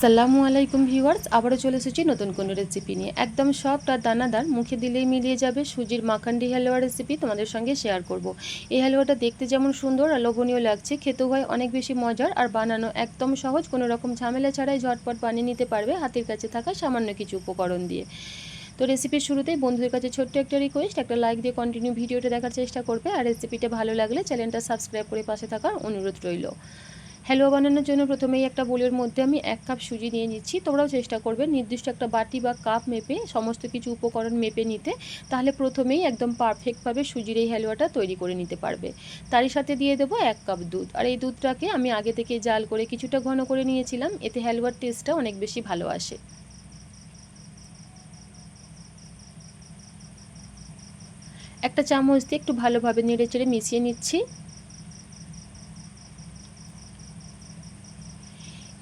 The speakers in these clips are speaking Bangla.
আসসালামু আলাইকুম ভিউয়ার্স, আবারও চলে এসেছি নতুন কোনো রেসিপি নিয়ে। একদম সফট আর দানাদার, মুখে দিলেই মিলিয়ে যাবে সুজির মাখান্ডি হালুয়া রেসিপি তোমাদের সঙ্গে শেয়ার করব। এই হালুয়াটা দেখতে যেমন সুন্দর আর লোভনীয় লাগছে, খেতেও হয় অনেক বেশি মজার আর বানানো একদম সহজ। কোনো রকম ঝামেলা ছাড়াই ঝটপট বানিয়ে নিতে পারবে হাতের কাছে থাকা সামান্য কিছু উপকরণ দিয়ে। তো রেসিপির শুরুতেই বন্ধুদের কাছে ছোট্ট একটা রিকোয়েস্ট, একটা লাইক দিয়ে কন্টিনিউ ভিডিওটা দেখার চেষ্টা করবে। আর রেসিপিটা ভালো লাগলে চ্যানেলটা সাবস্ক্রাইব করে পাশে থাকার অনুরোধ রইল। হালুয়া বানানোর জন্য প্রথমেই একটা বোলের মধ্যে আমি 1 কাপ সুজি নিয়ে নিচ্ছি। তোমরাও চেষ্টা করবে নির্দিষ্ট একটা বাটি বা কাপ মেপে সমস্ত কিছু উপকরণ মেপে নিতে, তাহলে প্রথমেই একদম পারফেক্টভাবে সুজির এই হালুয়াটা তৈরি করে নিতে পারবে। তারই সাথে দিয়ে দেবো 1 কাপ দুধ, আর এই দুধটাকে আমি আগে থেকে জাল করে কিছুটা ঘন করে নিয়েছিলাম, এতে হালুয়ার টেস্টটা অনেক বেশি ভালো আসে। একটা চামচ দিয়ে একটু ভালোভাবে নেড়েচেড়ে মিশিয়ে নিচ্ছি।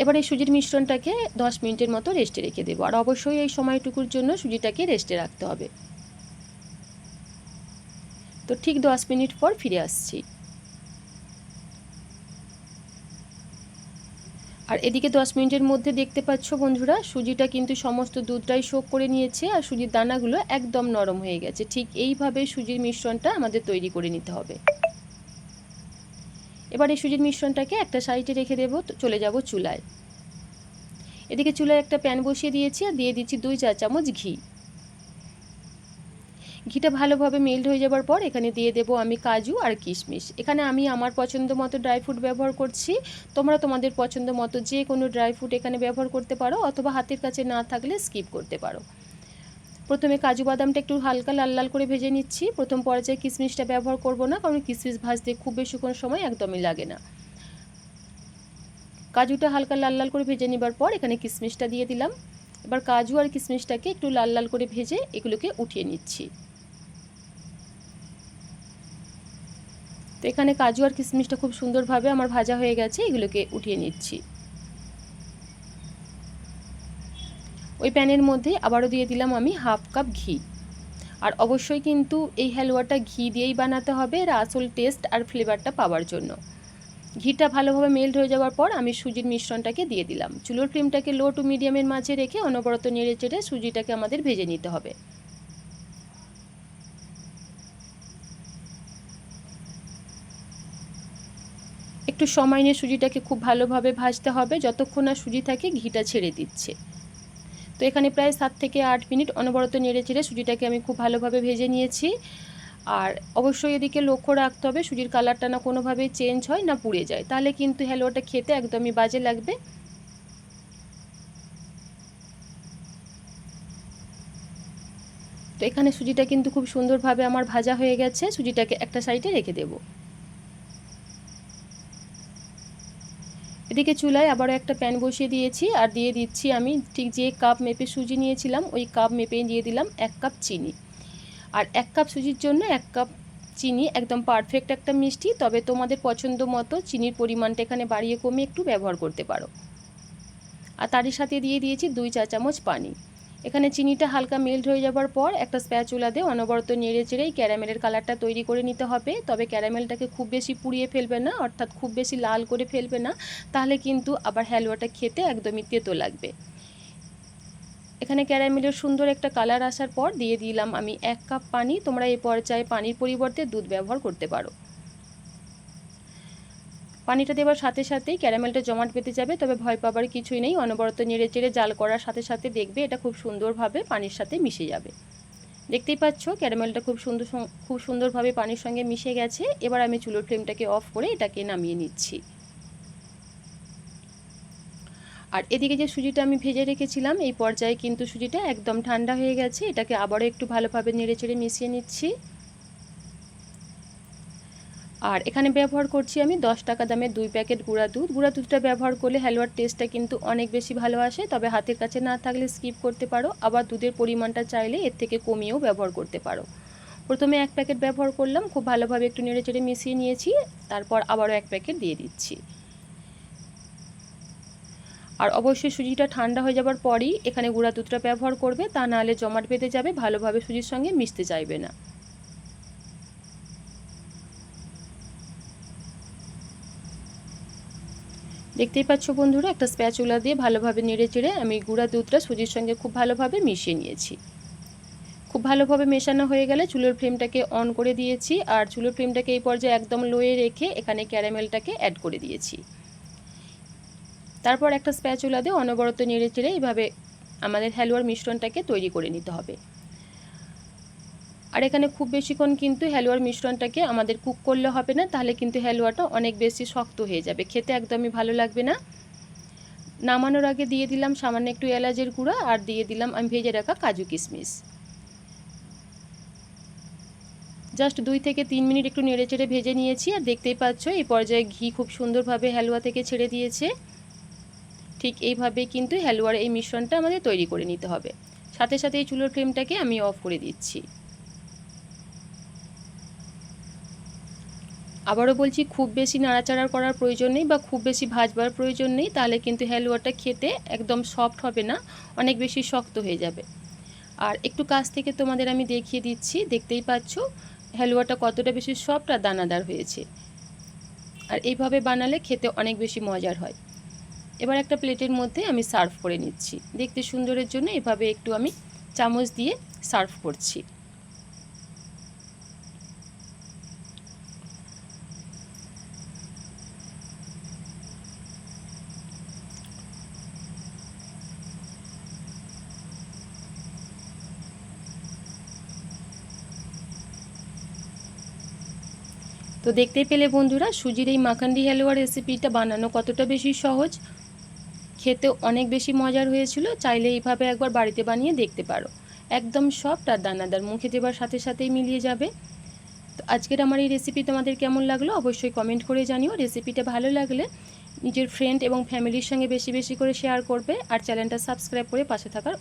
এবার এই সুজির মিশ্রণটাকে 10 মিনিটের মতো রেস্টে রেখে দেবো, আর অবশ্যই এই সময়টুকুর জন্য সুজিটাকে রেস্টে রাখতে হবে। তো ঠিক 10 মিনিট পর ফিরে আসছি। আর এদিকে 10 মিনিটের মধ্যে দেখতে পাচ্ছ বন্ধুরা, সুজিটা কিন্তু সমস্ত দুধটাই শোক করে নিয়েছে আর সুজির দানাগুলো একদম নরম হয়ে গেছে। ঠিক এইভাবে সুজির মিশ্রণটা আমাদের তৈরি করে নিতে হবে। এবার এই সুজির মিশ্রণটাকে একটা সাইডে রেখে দেবো, চলে যাব চুলায়। এদিকে চুলায় একটা প্যান বসিয়ে দিয়েছি আর দিয়ে দিচ্ছি 2 চা চামচ ঘি। ঘিটা ভালোভাবে মেল্ট হয়ে যাবার পর এখানে দিয়ে দেবো আমি কাজু আর কিশমিশ। এখানে আমি আমার পছন্দ মতো ড্রাই ফ্রুট ব্যবহার করছি, তোমরা তোমাদের পছন্দ মতো যে কোনো ড্রাই ফ্রুট এখানে ব্যবহার করতে পারো, অথবা হাতের কাছে না থাকলে স্কিপ করতে পারো। প্রথমে কাজু বাদামটা একটু হালকা লাল লাল করে ভেজে নিচ্ছি। প্রথম পর্যায়ে কিশমিশটা ব্যবহার করব না, কারণ কিশমিশ ভাজতে খুব বেশিক্ষণ সময় একদমই লাগে না। কাজুটা হালকা লাল লাল করে ভেজে নেবার পর এখানে কিশমিশটা দিয়ে দিলাম। এবার কাজু আর কিশমিশটাকে একটু লাল লাল করে ভেজে এগুলোকে উঠিয়ে নিচ্ছি। তো এখানে কাজু আর কিশমিশটা খুব সুন্দরভাবে আমার ভাজা হয়ে গেছে, এগুলোকে উঠিয়ে নিচ্ছি। ওই প্যানের মধ্যে আবারও দিয়ে দিলাম আমি হাফ কাপ ঘি। আর অবশ্যই কিন্তু এই হালুয়াটা ঘি দিয়েই বানাতে হবে এর আসল টেস্ট আর ফ্লেভারটা পাওয়ার জন্য। ঘিটা ভালোভাবে মেল্ট হয়ে যাওয়ার পর আমি সুজির মিশ্রণটাকে দিয়ে দিলাম। চুলোর ফ্লেমটাকে লো টু মিডিয়ামের মাঝে রেখে অনবরত নেড়ে চেড়ে সুজিটাকে আমাদের ভেজে নিতে হবে। একটু সময় নিয়ে সুজিটাকে খুব ভালোভাবে ভাজতে হবে, যতক্ষণ না সুজি থেকে ঘিটা ছেড়ে দিচ্ছে। তো এখানে প্রায় 7 থেকে 8 মিনিট অনবরত নেড়ে চেড়ে সুজিটাকে আমি খুব ভালোভাবে ভেজে নিয়েছি। আর অবশ্যই এদিকে লক্ষ্য রাখতে হবে সুজির কালারটা না কোনোভাবেই চেঞ্জ হয় না পুড়ে যায়, তাহলে কিন্তু হালুয়াটা খেতে একদমই বাজে লাগবে। তো এখানে সুজিটা কিন্তু খুব সুন্দরভাবে আমার ভাজা হয়ে গেছে, সুজিটাকে একটা সাইডে রেখে দেব। এদিকে চুলায় আবারও একটা প্যান বসিয়ে দিয়েছি আর দিয়ে দিচ্ছি আমি ঠিক যে কাপ মেপে সুজি নিয়েছিলাম ওই কাপ মেপে দিয়ে দিলাম 1 কাপ চিনি। আর 1 কাপ সুজির জন্য 1 কাপ চিনি একদম পারফেক্ট একটা মিষ্টি, তবে তোমাদের পছন্দ মতো চিনির পরিমাণটা এখানে বাড়িয়ে কমিয়ে একটু ব্যবহার করতে পারো। আর তারই সাথে দিয়ে দিয়েছি 2 চা চামচ পানি। এখানে চিনিটা হালকা মেল্ট হয়ে যাবার পর একটা স্প্যাচুলা দিয়ে অনবরত নেড়ে চেড়েই ক্যারামেলের কালারটা তৈরি করে নিতে হবে। তবে ক্যারামেলটাকে খুব বেশি পুড়িয়ে ফেলবে না, অর্থাৎ খুব বেশি লাল করে ফেলবে না, তাহলে কিন্তু আবার হালুয়াটা খেতে একদমই তেতো লাগবে। এখানে ক্যারামেলের সুন্দর একটা কালার আসার পর দিয়ে দিলাম আমি 1 কাপ পানি। তোমরা এই পর্যায়ে পানির পরিবর্তে দুধ ব্যবহার করতে পারো। পানিটা দেওয়ার সাথে সাথেই ক্যারামেলটা জমাট বেঁধে যাবে, তবে ভয় পাবার কিছুই নেই। অনবরত নেড়ে চেড়ে জাল করার সাথে সাথে দেখবে এটা খুব সুন্দরভাবে পানির সাথে মিশে যাবে। দেখতেই পাচ্ছ ক্যারামেলটা খুব সুন্দরভাবে পানির সঙ্গে মিশে গেছে। এবার আমি চুলোর ফ্লেমটাকে অফ করে এটাকে নামিয়ে নিচ্ছি। আর এদিকে যে সুজিটা আমি ভেজে রেখেছিলাম এই পর্যায়ে কিন্তু সুজিটা একদম ঠান্ডা হয়ে গেছে, এটাকে আবারও একটু ভালোভাবে নেড়ে চেড়ে মিশিয়ে নিচ্ছি। আর এখানে ব্যবহার করছি আমি 10 টাকা দামের 2 প্যাকেট গুঁড়া দুধ। গুঁড়া দুধটা ব্যবহার করলে হালুয়ার টেস্টটা কিন্তু অনেক বেশি ভালো আসে, তবে হাতের কাছে না থাকলে স্কিপ করতে পারো। আবার দুধের পরিমাণটা চাইলে এর থেকে কমিয়েও ব্যবহার করতে পারো। প্রথমে 1 প্যাকেট ব্যবহার করলাম, খুব ভালোভাবে একটু নেড়ে চেড়ে মিশিয়ে নিয়েছি। তারপর আবারও 1 প্যাকেট দিয়ে দিচ্ছি। আর অবশ্যই সুজিটা ঠান্ডা হয়ে যাবার পরই এখানে গুঁড়া দুধটা ব্যবহার করবে, তা নাহলে জমাট বেঁধে যাবে, ভালোভাবে সুজির সঙ্গে মিশতে চাইবে না। দেখতেই পাচ্ছ বন্ধুরা, একটা স্প্যাচুলা দিয়ে ভালোভাবে নেড়ে চেড়ে আমি গুঁড়া দুধটা সুজির সঙ্গে খুব ভালোভাবে মিশিয়ে নিয়েছি। খুব ভালোভাবে মেশানো হয়ে গেলে চুলোর ফ্লেমটাকে অন করে দিয়েছি, আর চুলোর ফ্লেমটাকে এই পর্যায়ে একদম লোয়ে রেখে এখানে ক্যারামেলটাকে অ্যাড করে দিয়েছি। তারপর একটা স্প্যাচুলা দিয়ে অনবরত নেড়ে চেড়ে এইভাবে আমাদের হালুয়ার মিশ্রণটাকে তৈরি করে নিতে হবে। আর এখানে খুব বেশিক্ষণ কিন্তু হালুয়ার মিশ্রণটাকে আমাদের কুক করলে হবে না, তাহলে কিন্তু হালুয়াটা অনেক বেশি শক্ত হয়ে যাবে, খেতে একদমই ভালো লাগবে না। নামানোর আগে দিয়ে দিলাম সামান্য একটু এলাচের গুঁড়া, আর দিয়ে দিলাম আমি ভেজে রাখা কাজু কিশমিশ। জাস্ট 2 থেকে 3 মিনিট একটু নেড়েচেড়ে ভেজে নিয়েছি, আর দেখতেই পাচ্ছ এই পর্যায়ে ঘি খুব সুন্দরভাবে হালুয়া থেকে ছেড়ে দিয়েছে। ঠিক এইভাবেই কিন্তু হালুয়ার এই মিশ্রণটা আমাদের তৈরি করে নিতে হবে। সাথে সাথে এই চুলোর ফ্লেমটাকে আমি অফ করে দিচ্ছি। আবারও বলছি, খুব বেশি নাড়াচাড়া করার প্রয়োজন নেই বা খুব বেশি ভাজবার প্রয়োজন নেই, তাহলে কিন্তু হালুয়াটা খেতে একদম সফট হবে না, অনেক বেশি শক্ত হয়ে যাবে। আর একটু কাছ থেকে তোমাদের আমি দেখিয়ে দিচ্ছি, দেখতেই পাচ্ছ হালুয়াটা কতটা বেশি সফট আর দানাদার হয়েছে। আর এইভাবে বানালে খেতে অনেক বেশি মজার হয়। এবার একটা প্লেটের মধ্যে আমি সার্ভ করে নিচ্ছি। দেখতে সুন্দরের জন্য এভাবে একটু আমি চামচ দিয়ে সার্ভ করছি। তো দেখতেই পেলে বন্ধুরা, সুজির এই মাখান্ডি হালুয়া রেসিপিটা বানানো কতটা বেশি সহজ, খেতেও অনেক বেশি মজার হয়েছিল। চাইলে এইভাবে একবার বাড়িতে বানিয়ে দেখতে পারো। একদম সফট আর দানাদার, মুখে দেবার সাথে সাথেই মিলিয়ে যাবে। তো আজকের আমার এই রেসিপি তোমাদের কেমন লাগলো অবশ্যই কমেন্ট করে জানিও। রেসিপিটা ভালো লাগলে নিজের ফ্রেন্ড এবং ফ্যামিলির সঙ্গে বেশি বেশি করে শেয়ার করবে, আর চ্যানেলটা সাবস্ক্রাইব করে পাশে থাকার